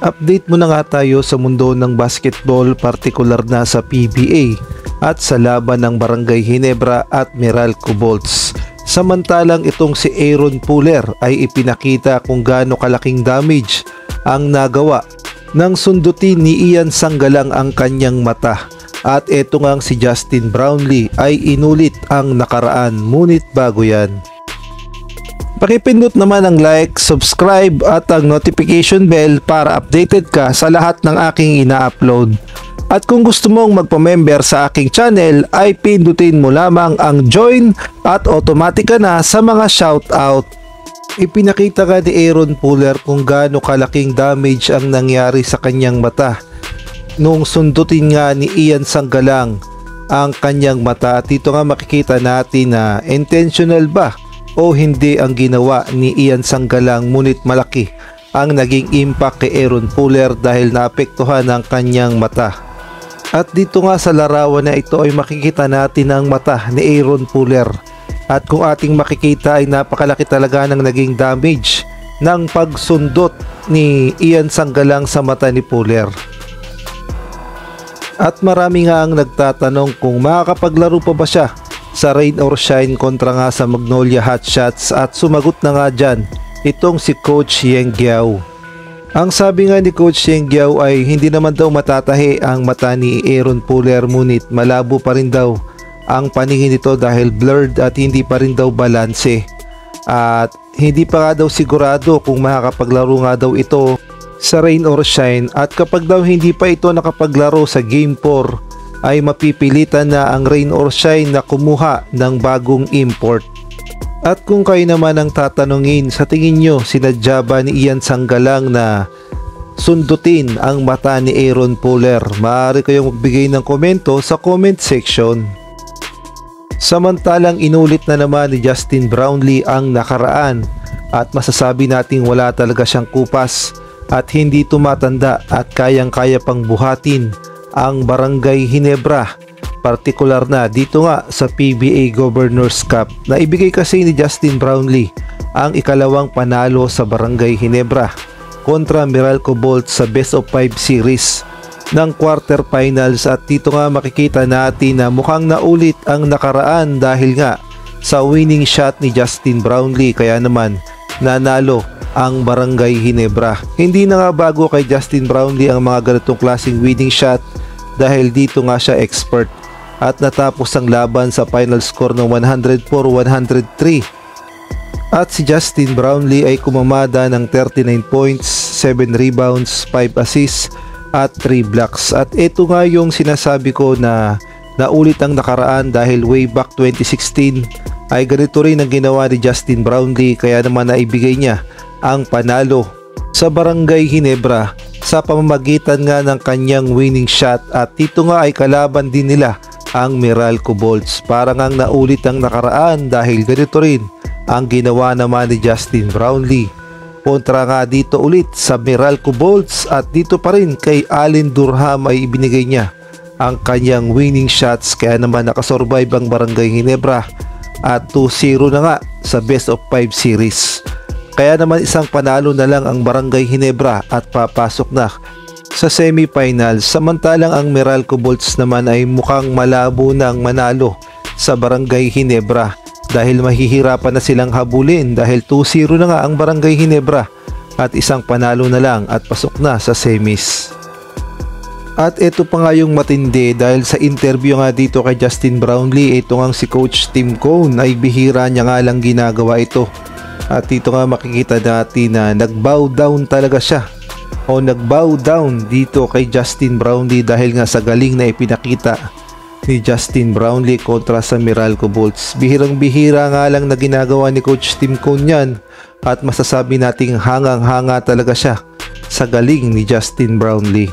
Update muna nga tayo sa mundo ng basketball, partikular na sa PBA at sa laban ng Barangay Ginebra at Meralco Bolts. Samantalang itong si Aaron Puller ay ipinakita kung gaano kalaking damage ang nagawa nang sundutin ni Ian Sanggalang ang kanyang mata. At eto ngang si Justin Brownlee ay inulit ang nakaraan, ngunit bago yan, pakipindot naman ang like, subscribe at ang notification bell para updated ka sa lahat ng aking ina-upload. At kung gusto mong magpa-member sa aking channel ay pindutin mo lamang ang join at automatic ka na sa mga shoutout. Ipinakita ka ni Aaron Puller kung gaano kalaking damage ang nangyari sa kanyang mata nung sundutin nga ni Ian Sanggalang ang kanyang mata. At dito nga makikita natin na intentional ba o hindi ang ginawa ni Ian Sanggalang, ngunit malaki ang naging impact kay Aaron Puller dahil naapektuhan ang kanyang mata. At dito nga sa larawan na ito ay makikita natin ang mata ni Aaron Puller. At kung ating makikita ay napakalaki talaga ng naging damage ng pagsundot ni Ian Sanggalang sa mata ni Puller. At marami nga ang nagtatanong kung makakapaglaro pa ba siya sa rain or shine kontra nga sa Magnolia Hotshots, at sumagot na nga dyan itong si Coach Yeng Guiao. Ang sabi nga ni Coach Yeng Guiao ay hindi naman daw matatahi ang mata ni Aaron Puller, ngunit malabo pa rin daw ang paningin nito dahil blurred at hindi pa rin daw balanse. At hindi pa nga daw sigurado kung makakapaglaro nga daw ito sa rain or shine, at kapag daw hindi pa ito nakapaglaro sa Game 4 ay mapipilitan na ang rain or shine na kumuha ng bagong import. At kung kayo naman ang tatanungin, sa tingin nyo sinadya ba ni Ian Sanggalang na sundutin ang mata ni Aaron Puller? Maaari kayong magbigay ng komento sa comment section. Samantalang inulit na naman ni Justin Brownlee ang nakaraan, at masasabi nating wala talaga siyang kupas at hindi tumatanda at kayang-kaya pang buhatin ang Barangay Ginebra, partikular na dito nga sa PBA Governors Cup, na ibigay kasi ni Justin Brownlee ang ikalawang panalo sa Barangay Ginebra kontra Meralco Bolts sa Best of 5 series ng quarterfinals. At dito nga makikita natin na mukhang naulit ang nakaraan dahil nga sa winning shot ni Justin Brownlee, kaya naman nanalo ang Barangay Ginebra. Hindi na nga bago kay Justin Brownlee ang mga ganitong klaseng winning shot dahil dito nga siya expert, at natapos ang laban sa final score ng 104-103. At si Justin Brownlee ay kumamada ng 39 points, 7 rebounds, 5 assists at 3 blocks. At ito nga yung sinasabi ko na naulit ang nakaraan dahil way back 2016 ay ganito rin ang ginawa ni Justin Brownlee, kaya naman naibigay niya ang panalo sa Barangay Ginebra sa pamamagitan nga ng kanyang winning shot. At dito nga ay kalaban din nila ang Meralco Bolts. Parang ang naulit ang nakaraan dahil ganito rin ang ginawa naman ni Justin Brownlee kontra nga dito ulit sa Meralco Bolts, at dito pa rin kay Allen Durham ay ibinigay niya ang kanyang winning shots, kaya naman nakasurvive ang Barangay Ginebra at 2-0 na nga sa Best of 5 series. Kaya naman isang panalo na lang ang Barangay Ginebra at papasok na sa semifinals. Samantalang ang Meralco Bolts naman ay mukhang malabo ng manalo sa Barangay Ginebra dahil mahihirapan na silang habulin dahil 2-0 na nga ang Barangay Ginebra at isang panalo na lang at pasok na sa semis. At ito pa nga yung matindi dahil sa interview nga dito kay Justin Brownlee, ito nga si Coach Tim Cone ay bihira niya nga lang ginagawa ito. At dito nga makikita natin na nag-bow down talaga siya o nag-bow down dito kay Justin Brownlee dahil nga sa galing na ipinakita ni Justin Brownlee kontra sa Meralco Bolts. Bihirang-bihira nga lang na ginagawa ni Coach Tim Cone yan, at masasabi nating hangang-hanga talaga siya sa galing ni Justin Brownlee.